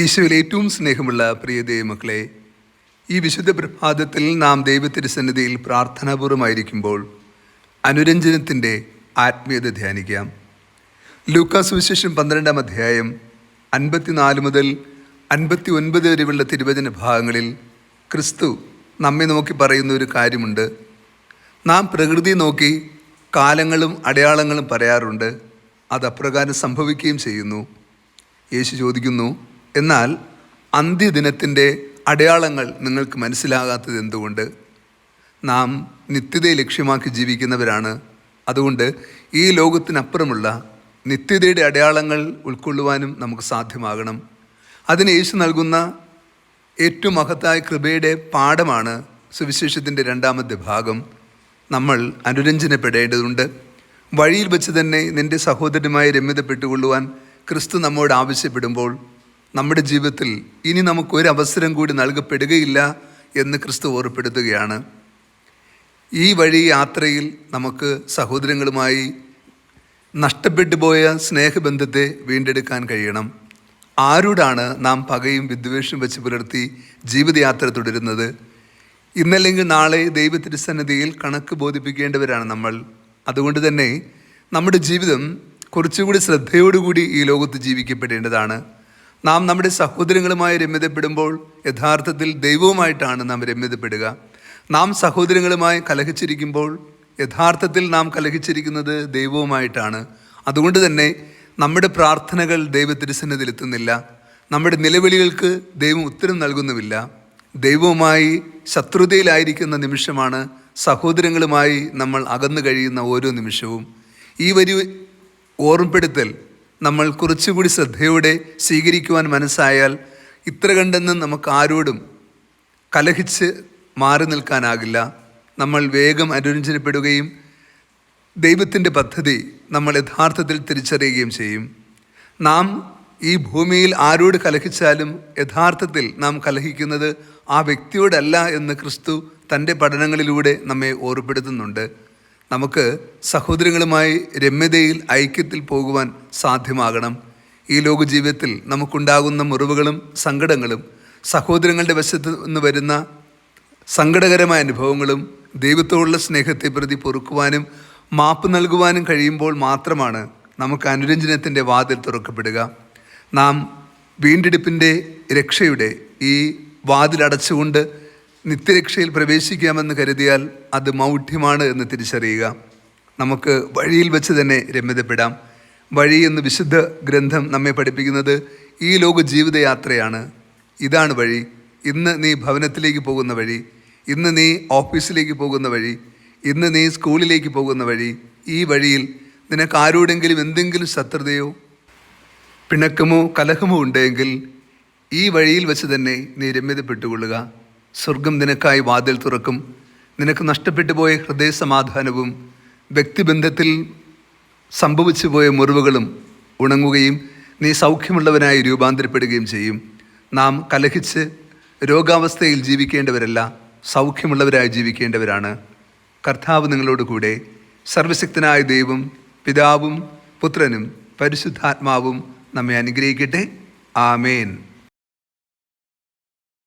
ഈശോയിൽ ഏറ്റവും സ്നേഹമുള്ള പ്രിയ ദൈവമക്കളെ, ഈ വിശുദ്ധ പ്രഭാതത്തിൽ നാം ദൈവത്തിരുസന്നിധിയിൽ പ്രാർത്ഥനാപൂർവമായിരിക്കുമ്പോൾ അനുരഞ്ജനത്തിൻ്റെ ആത്മീയത ധ്യാനിക്കാം. ലൂക്കാ സുവിശേഷം 12-ാം അധ്യായം 54 മുതൽ 59 വരെയുള്ള തിരുവചന ഭാഗങ്ങളിൽ ക്രിസ്തു നമ്മെ നോക്കി പറയുന്ന ഒരു കാര്യമുണ്ട്. നാം പ്രകൃതി നോക്കി കാലങ്ങളും അടയാളങ്ങളും പറയാറുണ്ട്, അത് അപ്രകാരം സംഭവിക്കുകയും ചെയ്യുന്നു. യേശു ചോദിക്കുന്നു, എന്നാൽ അന്ത്യദിനത്തിൻ്റെ അടയാളങ്ങൾ നിങ്ങൾക്ക് മനസ്സിലാകാത്തത് എന്തുകൊണ്ട്? നാം നിത്യതയെ ലക്ഷ്യമാക്കി ജീവിക്കുന്നവരാണ്. അതുകൊണ്ട് ഈ ലോകത്തിനപ്പുറമുള്ള നിത്യതയുടെ അടയാളങ്ങൾ ഉൾക്കൊള്ളുവാനും നമുക്ക് സാധ്യമാകണം. അതിന് യേശു നൽകുന്ന ഏറ്റവും മഹത്തായ കൃപയുടെ പാഠമാണ് സുവിശേഷത്തിൻ്റെ 2-ാമത്തെ ഭാഗം. നമ്മൾ അനുരഞ്ജനപ്പെടേണ്ടതുണ്ട്. വഴിയിൽ വെച്ച് തന്നെ നിൻ്റെ സഹോദരനുമായി രമ്യതപ്പെട്ടുകൊള്ളുവാൻ ക്രിസ്തു നമ്മോട് ആവശ്യപ്പെടുമ്പോൾ നമ്മുടെ ജീവിതത്തിൽ ഇനി നമുക്കൊരു അവസരം കൂടി നൽകപ്പെടുകയില്ല എന്ന് ക്രിസ്തു ഓർമ്മപ്പെടുത്തുകയാണ്. ഈ വഴി യാത്രയിൽ നമുക്ക് സഹോദരങ്ങളുമായി നഷ്ടപ്പെട്ടു പോയ സ്നേഹബന്ധത്തെ വീണ്ടെടുക്കാൻ കഴിയണം. ആരോടാണ് നാം പകയും വിദ്വേഷവും വെച്ച് പുലർത്തി ജീവിതയാത്ര തുടരുന്നത്? ഇന്നല്ലെങ്കിൽ നാളെ ദൈവത്തിരുസന്നിധിയിൽ കണക്ക് ബോധിപ്പിക്കേണ്ടവരാണ് നമ്മൾ. അതുകൊണ്ട് തന്നെ നമ്മുടെ ജീവിതം കുറച്ചുകൂടി ശ്രദ്ധയോടുകൂടി ഈ ലോകത്ത് ജീവിക്കപ്പെടേണ്ടതാണ്. നാം നമ്മുടെ സഹോദരങ്ങളുമായി രമ്യതപ്പെടുമ്പോൾ യഥാർത്ഥത്തിൽ ദൈവവുമായിട്ടാണ് നാം രമ്യതപ്പെടുക. നാം സഹോദരങ്ങളുമായി കലഹിച്ചിരിക്കുമ്പോൾ യഥാർത്ഥത്തിൽ നാം കലഹിച്ചിരിക്കുന്നത് ദൈവവുമായിട്ടാണ്. അതുകൊണ്ട് തന്നെ നമ്മുടെ പ്രാർത്ഥനകൾ ദൈവത്തിരുസന്നിധിയിൽ എത്തുന്നില്ല. നമ്മുടെ നിലവിളികൾക്ക് ദൈവം ഉത്തരം നൽകുന്നുമില്ല. ദൈവവുമായി ശത്രുതയിലായിരിക്കുന്ന നിമിഷമാണ് സഹോദരങ്ങളുമായി നമ്മൾ അകന്നു കഴിയുന്ന ഓരോ നിമിഷവും. ഈ ഓർമ്മപ്പെടുത്തൽ നമ്മൾ കുറച്ചുകൂടി ശ്രദ്ധയോടെ സ്വീകരിക്കുവാൻ മനസ്സായാൽ ഇത്ര കണ്ടെന്ന് നമുക്ക് ആരോടും കലഹിച്ച് മാറി നിൽക്കാനാകില്ല. നമ്മൾ വേഗം അനുരഞ്ജനപ്പെടുകയും ദൈവത്തിൻ്റെ പദ്ധതി നമ്മൾ യഥാർത്ഥത്തിൽ തിരിച്ചറിയുകയും ചെയ്യും. നാം ഈ ഭൂമിയിൽ ആരോട് കലഹിച്ചാലും യഥാർത്ഥത്തിൽ നാം കലഹിക്കുന്നത് ആ വ്യക്തിയോടല്ല എന്ന് ക്രിസ്തു തൻ്റെ പഠനങ്ങളിലൂടെ നമ്മെ ഓർമ്മപ്പെടുത്തുന്നുണ്ട്. നമുക്ക് സഹോദരങ്ങളുമായി രമ്യതയിൽ ഐക്യത്തിൽ പോകുവാൻ സാധ്യമാകണം. ഈ ലോക ജീവിതത്തിൽ നമുക്കുണ്ടാകുന്ന മുറിവുകളും സങ്കടങ്ങളും സഹോദരങ്ങളുടെ വശത്ത് നിന്ന് വരുന്ന സങ്കടകരമായ അനുഭവങ്ങളും ദൈവത്തോടുള്ള സ്നേഹത്തെ പ്രതി പൊറുക്കുവാനും മാപ്പ് നൽകുവാനും കഴിയുമ്പോൾ മാത്രമാണ് നമുക്ക് അനുരഞ്ജനത്തിൻ്റെ വാതിൽ തുറക്കപ്പെടുക. നാം വീണ്ടെടുപ്പിൻ്റെ രക്ഷയുടെ ഈ വാതിലടച്ചുകൊണ്ട് നിത്യരക്ഷയിൽ പ്രവേശിക്കാമെന്ന് കരുതിയാൽ അത് മൗഢ്യമാണ് എന്ന് തിരിച്ചറിയുക. നമുക്ക് വഴിയിൽ വെച്ച് തന്നെ രമ്യതപ്പെടാം. വഴി എന്ന് വിശുദ്ധ ഗ്രന്ഥം നമ്മെ പഠിപ്പിക്കുന്നത് ഈ ലോക ജീവിതയാത്രയാണ്. ഇതാണ് വഴി. ഇന്ന് നീ ഭവനത്തിലേക്ക് പോകുന്ന വഴി, ഇന്ന് നീ ഓഫീസിലേക്ക് പോകുന്ന വഴി, ഇന്ന് നീ സ്കൂളിലേക്ക് പോകുന്ന വഴി. ഈ വഴിയിൽ നിനക്ക് ആരോടെങ്കിലും എന്തെങ്കിലും ശത്രുതയോ പിണക്കമോ കലഹമോ ഉണ്ടെങ്കിൽ ഈ വഴിയിൽ വെച്ച് തന്നെ നീ രമ്യതപ്പെട്ടുകൊള്ളുക. സ്വർഗം നിനക്കായി വാതിൽ തുറക്കും. നിനക്ക് നഷ്ടപ്പെട്ടു പോയ ഹൃദയസമാധാനവും വ്യക്തിബന്ധത്തിൽ സംഭവിച്ചു പോയ മുറിവുകളും ഉണങ്ങുകയും നീ സൗഖ്യമുള്ളവനായി രൂപാന്തരപ്പെടുകയും ചെയ്യും. നാം കലഹിച്ച് രോഗാവസ്ഥയിൽ ജീവിക്കേണ്ടവരല്ല, സൗഖ്യമുള്ളവരായി ജീവിക്കേണ്ടവരാണ്. കർത്താവ് നിങ്ങളോട് കൂടെ. സർവശക്തനായ ദൈവം പിതാവും പുത്രനും പരിശുദ്ധാത്മാവും നമ്മെ അനുഗ്രഹിക്കട്ടെ. ആമേൻ.